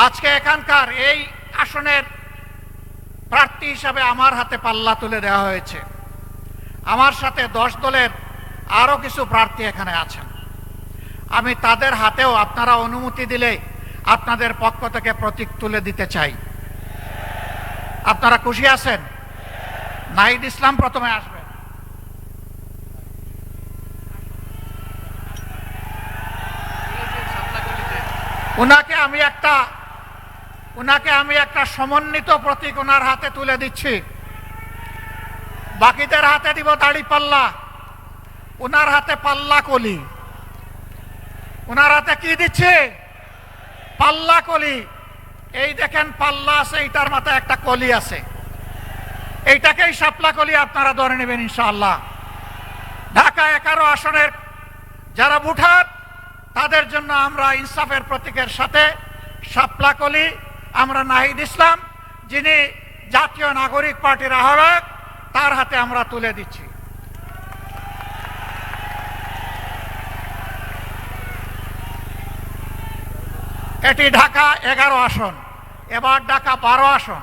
আজকে এখানকার এই আসনের প্রার্থী হিসাবে আমার হাতে পাল্লা তুলে দেওয়া হয়েছে। আমার সাথে 10 দলের আরো কিছু প্রার্থী এখানে আছেন। আমি তাদের হাতেও আপনারা অনুমতি দিলে আপনাদের পক্ষ থেকে প্রতীক তুলে দিতে চাই। আপনারা খুশি আছেন? নাহিদ ইসলাম প্রথমে আসবেন। উনাকে আমি একটা সমন্বিত প্রতীক ওনার হাতে তুলে দিচ্ছি। বাকিদের হাতে দিব দাড়ি পাল্লা, ওনার হাতে পাল্লা কলি। ওনার হাতে কি দিচ্ছে? পাল্লা কলি। এই দেখেন পাল্লা আছে, এইটার মাথায় একটা কলি আছে, এইটাকেই শাপলা কলি আপনারা ধরে নেবেন ইনশাআল্লাহ। ঢাকা 11 আসনের যারা ভোটার তাদের জন্য আমরা ইনসাফের প্রতীকের সাথে শাপলা কলি আমরা নাহিদ ইসলাম, যিনি জাতীয় নাগরিক পার্টির আহ্বায়ক, তার হাতে আমরা তুলে দিচ্ছি। এটি ঢাকা 11 আসন, এবার ঢাকা 12 আসন।